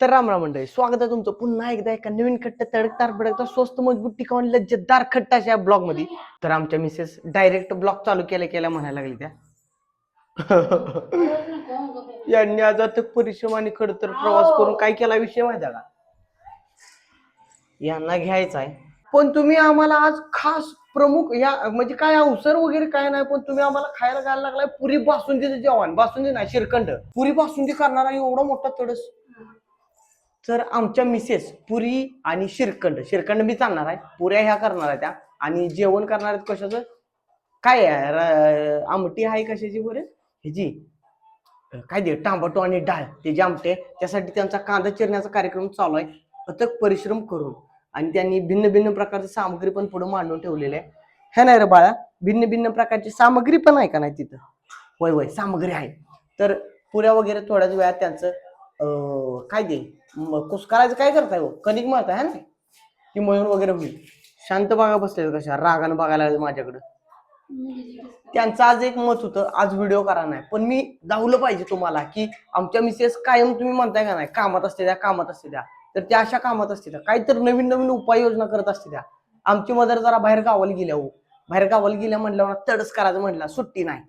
तर रामराम मंडळी, स्वागत आहे तुमचं पुन्हा एकदा एका नवीन खट्ट तडकदार बडकदार स्वस्त मजबूत टिकाऊन लज्जतदार खट्टाच्या ब्लॉग मध्ये. तर आमच्या मिसेस डायरेक्ट ब्लॉग चालू केल्या म्हणायला लागली त्या. यांनी आज अथक परिश्रम आणि खडतर प्रवास करून काय केला विषय माहिती आहे का? यांना घ्यायचा आहे, पण तुम्ही आम्हाला आज खास प्रमुख या म्हणजे काय अवसर वगैरे काय नाही, पण तुम्ही आम्हाला खायला घालायला लागलाय पुरी बासुंदीचं जेवण. बासुंदी नाही, श्रीखंड. पुरी बासुंदी करणारा एवढा मोठा तडस. तर आमच्या मिसेस पुरी आणि श्रीखंड मी चालणार आहे, पुऱ्या ह्या करणार आहे त्या, आणि जेवण करणार आहेत कशाचं काय आहे, आमटी आहे कशाची बरं ह्याची, काय दे टांबाटो आणि डाळ त्याची आमटे. त्यासाठी त्यांचा कांदा चिरण्याचा कार्यक्रम चालू आहे अथक परिश्रम करून. आणि त्यांनी भिन्न भिन्न प्रकारची सामग्री पण पुढे मांडून ठेवलेली आहे. हे नाही रे बाळा, भिन्न भिन्न प्रकारची सामग्री पण आहे का नाही तिथं? होय होय, सामग्री आहे. तर पुऱ्या वगैरे थोड्याच वेळात त्यांचं काय दे कुस्कारायचं काय करताय हो, कणिक मळताय है ना, की मळून वगैरे होईल. शांत बघा बसले कशा रागानं बघायला माझ्याकडं. त्यांचं आज एक मत होतं, आज व्हिडिओ करा नाही, पण मी दावलं पाहिजे तुम्हाला की आमच्या मिसेस कायम तुम्ही म्हणताय का नाही कामात असते त्या, तर त्या अशा कामात असते त्या, काहीतरी नवीन नवीन उपाययोजना करत असते त्या. आमची मदर जरा बाहेर गावाला गेल्या हो, बाहेर गावाला गेल्या म्हटल्यावर तडस करायचं म्हटलं सुट्टी नाही,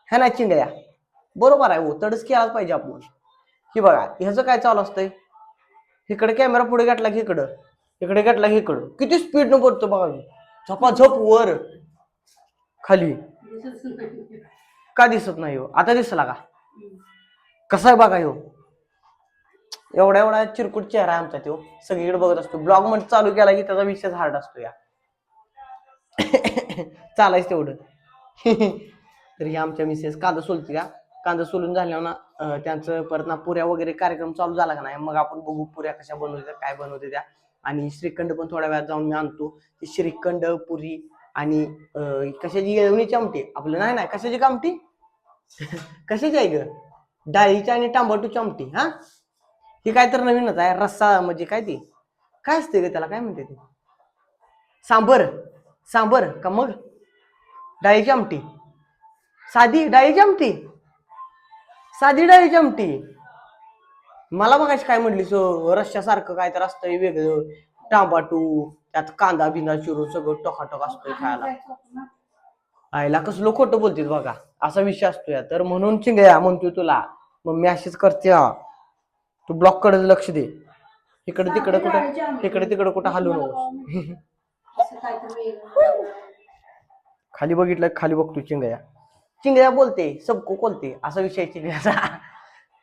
है ना चिंगळ्या? बरोबर आहे हो, तडस केलाच पाहिजे आपण. की बघा ह्याचं काय चालू असतंय, इकडे कॅमेरा पुढे घातला की इकडे घातला की इकडं, किती स्पीड न बोलतो बघा, झपाझप वर खाली. का दिसत नाही हो? आता दिसला का? कसा आहे बघा हो, एवढा एवढा चिरकुट चेहरा आमचा तो, सगळीकडे बघत असतो. ब्लॉग मध्ये चालू केला की त्याचा विषय हार्ड असतो या. चालायच तेवढं. तर ही आमच्या मिसेस कांदा सोलते त्या. कांदा सोलून झाल्यावर त्यांचं परत ना पुऱ्या वगैरे कार्यक्रम चालू झाला का नाही, मग आपण बघू पुऱ्या कशा बनवते काय बनवते त्या. आणि श्रीखंड पण थोड्या वेळात जाऊन मी आणतो. श्रीखंड पुरी आणि कशाची येळवणीची आमटी, आपलं नाही कशाची आमटी, कशाची आहे ग, डाळीची आणि टमाटोची आमटी. हा, ही काय तर नवीनच आहे, रस्सा म्हणजे काय ती काय असते ग, त्याला काय म्हणते ते, सांबर का मग डाळीची आमटी, साधी डाळीची आमटी, साधी डाळीची आमटी. मला मग काय म्हणली सो रश्श्यासारखं काय तर असतंय वेगळं, टांबाटू त्यात कांदा बिंदा चिरून सगळं टोकाटोक असतोय खायला. आईला कसलं खोटं बोलतेस बघा, असा विषय असतोय. तर म्हणून चिंगळ्या म्हणतोय तुला, मग मी अशीच करते, तू ब्लॉक कडे लक्ष दे, इकडे तिकडे कुठं हलू नको. खाली बघितलं खाली बघतो चिंगळ्या बोलते सबको बोलते, असा विषय चिंगळ्याचा.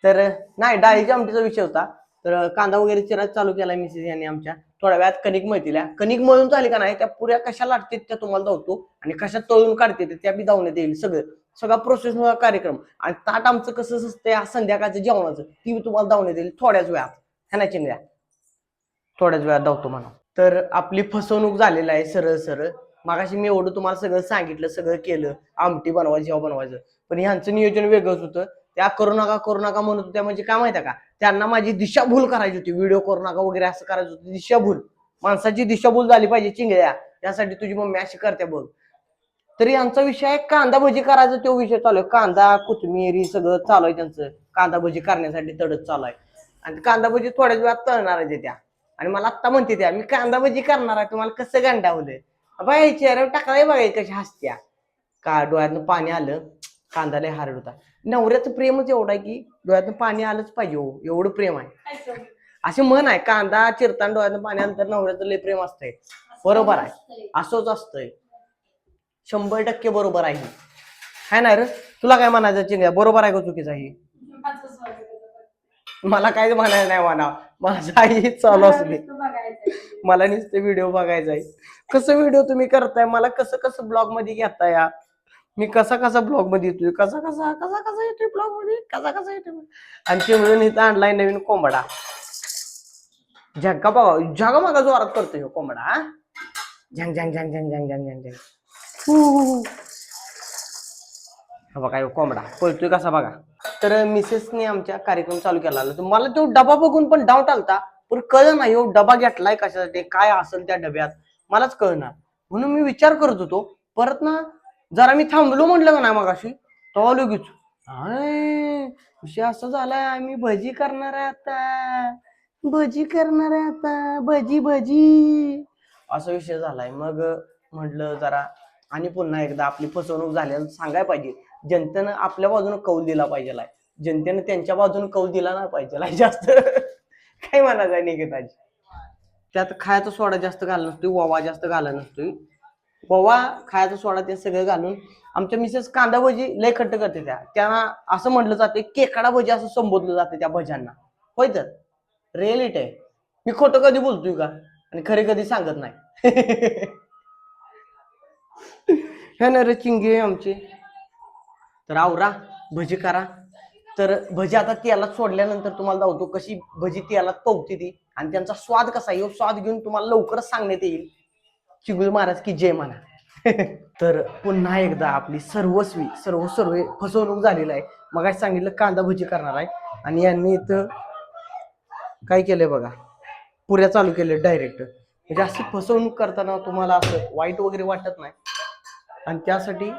तर नाही, डाळीच्या आमटीचा विषय होता. तर कांदा वगैरे चिरायला चालू केला मिसेस यांनी आमच्या. थोड्या वेळात कणिक मळतील, कणिक मळून झाली का नाही त्या पुऱ्या कशा लाटते त्या तुम्हाला धावतो, आणि कशा तळून काढते त्या बी धावण्यात येईल. सगळा प्रोसेस कार्यक्रम. आणि ताट आमचं कसं असतं संध्याकाळचं जेवणाचं, ती बी तुम्हाला धावण्यात येईल थोड्याच वेळात, है ना चिंगळ्या? थोड्याच वेळात धावतो म्हणा. तर आपली फसवणूक झालेली आहे सरळ सरळ. मागाशी मी एवढं तुम्हाला सगळं सांगितलं, सगळं केलं, आमटी बनवायची जेव्हा बनवायचं, पण ह्यांचं नियोजन वेगळंच होतं. त्या करू नका म्हणत होत्या, म्हणजे काय माहिती का, त्यांना माझी दिशाभूल करायची होती, व्हिडिओ करू नका वगैरे असं करायचं होतं. दिशाभूल, माणसाची दिशाभूल झाली पाहिजे चिंगळ्या, त्यासाठी तुझी मम्मी अशी करते बघ. तरी यांचा विषय आहे कांदा भजी करायचा, तो विषय चालू आहे. कांदा कोथिंबीर सगळं चालू आहे त्यांचं, कांदा भजी करण्यासाठी तडत चालू आहे. आणि कांदा भजी थोड्याच वेळात तळणार आहे त्या. आणि मला आत्ता म्हणते त्या, मी कांदा भजी करणार आहे, तुम्हाला कसं गांडावलं बाई, चेहऱ्यावर टाकलाय बघा कशी हसत्या, का डोळ्यातनं पाणी आलं, कांदा लय हार्ड होता. नवऱ्याचं प्रेमच एवढं आहे की डोळ्यातनं पाणी आलंच पाहिजे हो, एवढं प्रेम आहे. असे म्हण आहे, कांदा चिरताना डोळ्यातनं पाणी आलं तर नवऱ्याचं लय प्रेम असतंय. बरोबर आहे, असंच असतंय, 100% बरोबर आहे. है ना रे? तुला काय म्हणायचं चिंग्या, बरोबर आहे का चुकीचं आहे? मला काय म्हणायचं नाही म्हणा, माझं आई चालू असते, मला नुसते व्हिडिओ बघायचा आहे. कसं व्हिडिओ तुम्ही करताय, मला कसं कसं ब्लॉग मध्ये घेताय, मी कसा ब्लॉग मध्ये येतोय, कसा येतोय ब्लॉग मध्ये, कसा येतोय. आणि ते म्हणून इथं आणलाय नवीन कोंबडा, झंका बघा, झगा मागा जोरात करतोय कोंबडा, झंग झंग झंग झंग झंग झंग झंग झंग. बघा कोंबडा पळतोय कसा बघा. तर मिसेसने आमच्या कार्यक्रम चालू केला, मला तो डबा बघून पण डाऊट आलता, पण कळलं नाही हो डबा घेतलाय कशासाठी, काय असेल त्या डब्यात मलाच कळणार. म्हणून मी विचार करत होतो. परत ना जरा मी थांबलो म्हटलं का नाही मगाशी, तेव्हा लगेच विषय असा झालाय आम्ही भजी करणार आहे आता, भजी करणार आहे आता, भजी भजी असा विषय झालाय. मग म्हटलं जरा आणि पुन्हा एकदा आपली फसवणूक झाल्यानं सांगायला पाहिजे. जनतेनं आपल्या बाजूने कौल दिला पाहिजे, जनतेनं त्यांच्या बाजूने कौल दिला नाही पाहिजे जास्त. काय म्हणायचं आहे निकेताजी? त्यात खायचा सोडा जास्त घालला नसतोय, ओवा जास्त घालला नसतोय. ओवा, खायचा सोडा ते सगळं घालून आमच्या मिसेस कांदा भजी लय खट्ट करते. त्यांना असं म्हटलं जाते केकडा भजी असं संबोधलं जाते त्या भज्यांना. होय तर रिअलिटी आहे. मी खोटं कधी बोलतोय का? आणि खरे कधी सांगत नाही. हे ना रे चिंगी आमची. तर आवरा, भजी करा. तर भजी आता तेलात सोडल्यानंतर तुम्हाला दावतो कशी भजी तेलात पवते ती आणि त्यांचा स्वाद कसा आहे, स्वाद घेऊन तुम्हाला लवकरच सांगण्यात येईल. चिगुल महाराज की जय म्हणा. तर पुन्हा एकदा आपली सर्व फसवणूक झालेली आहे. मग सांगितलं कांदा भजी करणार आहे आणि यांनी इथं काय केलंय बघा, पुऱ्या चालू केले डायरेक्ट. म्हणजे अशी फसवणूक करताना तुम्हाला असं वाईट वगैरे वाटत नाही? आणि त्यासाठी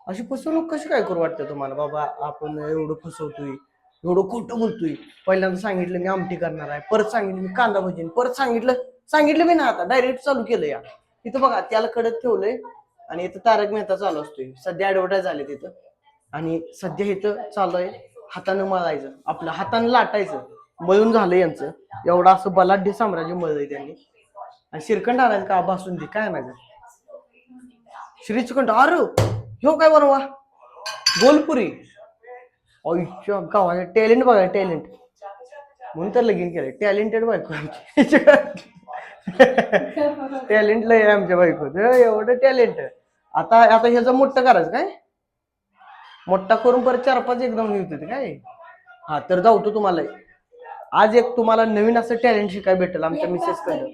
अशी फसवणूक कशी काय करू वाटतं तुम्हाला? बाबा आपण एवढं फसवतोय, एवढं खोटं बोलतोय. पहिल्यांदा सांगितलं मी आमटी करणार आहे, परत सांगितलं मी कांदा भजी, परत सांगितलं मी ना आता डायरेक्ट चालू केलं. या इथं बघा त्याला कडक ठेवलंय आणि इथं तारक मेहता चालू असतोय. सध्या ऍडव्हर्टाईज झाले तिथं. आणि सध्या इथं चालू आहे हातानं मळायचं, आपलं हातानं लाटायचं. मळून झालं यांचं. एवढं असं बलाढ्य साम्राज्य मळलंय त्यांनी. आणि श्रीखंड आणायचं का बासुंदी काय आणायचं? श्रीखंड. अरे ह्यो काय बनवा गोलपुरी. आयुष्य गावाला टॅलेंट बघा, टॅलेंट म्हणून तर लगीन केलंय. टॅलेंटेड बायको आमची. टॅलेंट लय आहे आमच्या बायकोत, एवढं टॅलेंट. आता आता ह्याचं मोठं करायचं काय, मोठा करून परत 4-5 एकदम होते काय. हा तर जाऊतो तुम्हाला आज एक तुम्हाला नवीन असं टॅलेंट शिकायला भेटेल आमच्या मिसेस कडे.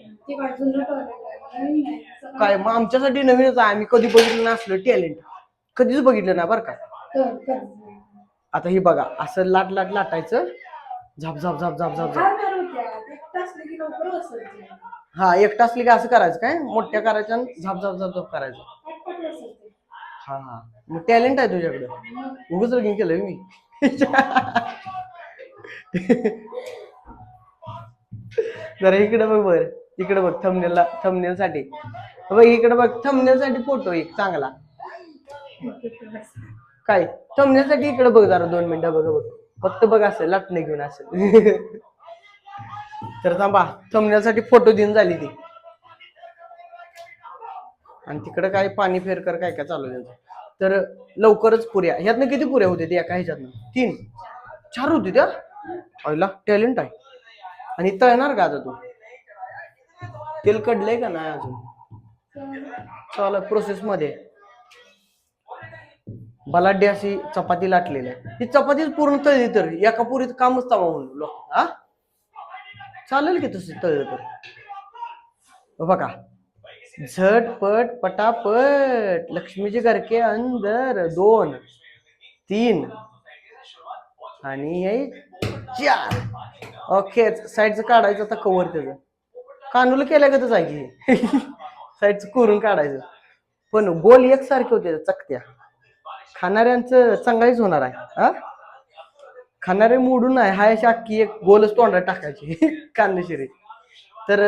काय मग आमच्यासाठी नवीनच आहे. आम्ही कधी बघितलं नसलं टॅलेंट, कधीच बघितलं नाही बरं का. आता हे बघा असं लाटायचं. झाप झाप झाप झाप झाप झाप. हा एकटा असली की असं करायचं काय, मोठ्या करायच्या झाप झाप झाप झाप करायचं. हा हा मग टॅलेंट आहे तुझ्याकडे, उगाच लगीन केलंय मी. जरा इकडे बघ बर, इकडे बघ थंबनेल साठी बघ, इकडे बघ थंबनेल साठी फोटो एक चांगला. काय थंबनेल साठी इकडे बघ जरा 2 मिनिटं बघ फक्त बघ असं लाटणे घेऊन असं. तर थांबा थंबनेल साठी फोटो देऊन झाली ती. आणि तिकडे काय पाणी फेरकर काय काय चालू आहे. तर लवकरच पुऱ्या ह्यातनं किती पुऱ्या होते त्या एका ह्याच्यातनं 3-4 होती त्या. पहिला टॅलेंट आहे. आणि तळणार का आता तू? तेल कडलंय का नाही अजून? चालू प्रोसेस मध्ये. बलाढ्य अशी चपाती लाटलेली आहे. ही चपातीच पूर्ण तळली तर एका पुरीत कामच तवा म्हणून लोक. हा चालेल की तसं तळलं तर. बघा झटपट पटापट. लक्ष्मीचे घरके अंदर 2 3 आणि 4. ओके साईडचं काढायचं आता कवर त्याचं. कानूला केल्या का तर जागी साईडचं करून काढायचं. पण गोल एकसारखे होते चकत्या. खाणाऱ्यांचं चांगलीच होणार आहे. हा खाणारे मोडून आहे हाय अशी अख्खी एक गोलच तोंडात टाकायची कांदेशिरी. तर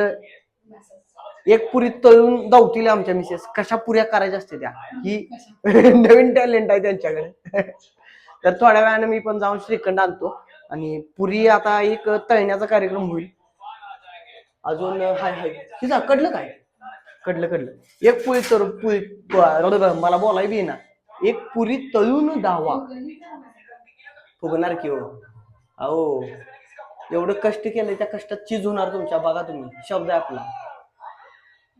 एक पुरी तळून दावतील आमच्या मिसेस. कशा पुऱ्या करायच्या असते त्या, ही नवीन टॅलेंट आहे त्यांच्याकडे. तर थोड्या वेळाने मी पण जाऊन श्रीखंड आणतो आणि पुरी आता एक तळण्याचा कार्यक्रम होईल. अजून हाय तिचा कडलं काय कडलं एक पुरी तर पुरी मला बोलाय बी ना. एक पुरी तळून दावा फुगणार की हो. अहो एवढं कष्ट केलंय, त्या कष्टात चीज होणार तुमच्या. बघा तुम्ही शब्द आहे आपला.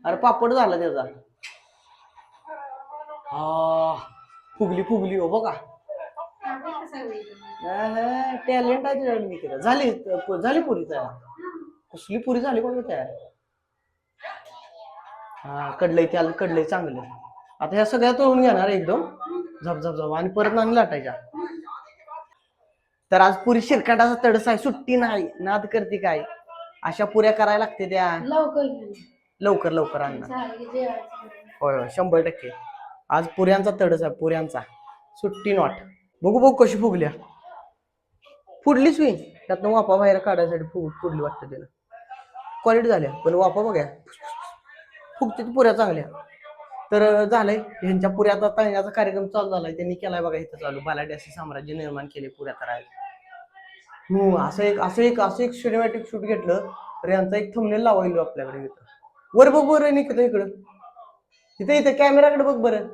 अरे पापड झाला त्याचा. हा फुगली हो बघा. टॅलेंट आहे. झाली पुरी तयार. कसली पुरी झाली कोण तयार. हा कडलंय चांगलं. आता ह्या सगळ्या तळून घेणार एकदम झप झप झप आणि परत नाही लाटायच्या. तर आज पुरी शिरखंडाचा तडस आहे, सुट्टी नाही. नाद करते काय, अशा पुऱ्या करायला लागते त्या. लवकर आणणार. होय 100%. आज पुऱ्यांचा तडस आहे, पुऱ्यांचा सुट्टी नॉट. बघू कशी फुगल्या. फुडलीच मी त्यातनं वापा बाहेर काढायसाठी फुडली वाटतं त्यानं. क्वालिटी झाल्या पण वापा बघा फुगतात पुऱ्या चांगल्या. तर झालंय ह्यांच्या पुऱ्या आता तळण्याचा कार्यक्रम चालू झालाय, त्यांनी केलाय बघा इथं चालू. बलाढ्य असे साम्राज्य निर्माण केले पुऱ्या करायला. हो असं एक सिनेमॅटिक शूट घेतलं तर यांचा एक थंबनेल लावायलो आपल्याकडे इथं. वर बघ बरं निघतं इकडं, इथं इथं कॅमेराकडे बघ बरं.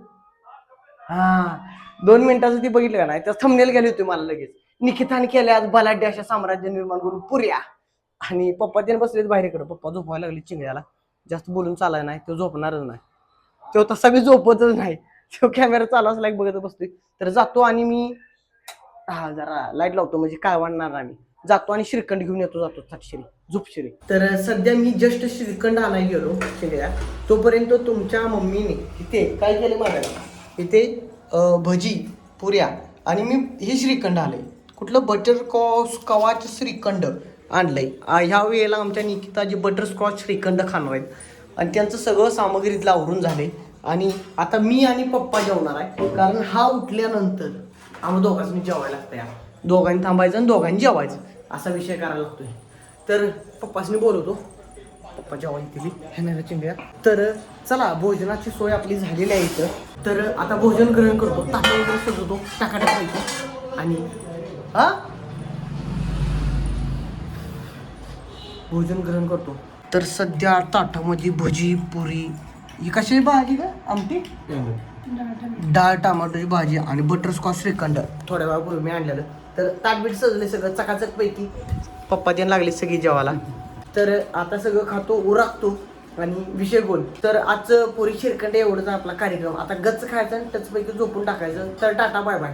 हा 2 मिनिटाचं ती बघितलं का नाही, तर थंबनेल गेली होती मला लगेच. निकिताने केल्या आज बलाढ्य अशा साम्राज्य निर्माण करून पुऱ्या. आणि पप्पा त्याने बसलेत बाहेर इकडं. पप्पा झोपायला लागले चिंगळ्याला. जास्त बोलून चालाय नाही, तो झोपणारच नाही. तो तसा बी झोपतच नाही. तो कॅमेरा चालू असला की बघत बसतोय. तर जातो आणि मी जरा लाईट लावतो म्हणजे काय वाढणार आम्ही. जातो आणि श्रीखंड घेऊन जातो तपशिरी झुपशिरी. तर सध्या मी जस्ट श्रीखंड आणायला गेलो शिंद्या. तोपर्यंत तुमच्या मम्मीने इथे काय केलं माझ्या इथे भजी पुऱ्या आणि मी हे श्रीखंड आणलंय. कुठलं बटरस्कॉच श्रीखंड आणलंय. ह्या वेळेला आमच्या निकिताजी बटरस्कॉच श्रीखंड खाणार आहेत आणि त्यांचं सगळं सामग्रीतलं आवरून झाले. आणि आता मी आणि पप्पा जेवणार आहे, कारण हा उठल्यानंतर आम्हाला दोघांनी जेवायला लागतं या. दोघांनी थांबायचं आणि दोघांनी जेवायचं असा विषय करायला लागतोय. तर पप्पासनी बोलवतो, पप्पा जेवायला दिली ह्या चिंब्या. तर चला भोजनाची सोय आपली झालेली आहे इथं. तर आता भोजन ग्रहण करतो, ताटा वगैरे सजवतो, टाकायचं आणि भोजन ग्रहण करतो. तर सध्या ताटामध्ये भजी पुरी ही कशाची भाजी का आमटी डाळ टमाटोची भाजी आणि बटरस्कॉच श्रीखंड थोड्या वेळापूर्वी मी आणलेलं. तर ताटबीट सजले सगळं चकाचक पैकी. पप्पा त्यांना लागले सगळी जेवायला. तर आता सगळं खातो उरागतो आणि विषय गोल. तर आज पुरी श्रीखंड एवढंच आपला कार्यक्रम. आता गच्च खायचं आणि टचपैकी झोपून टाकायचं. तर टाटा बाय बाय.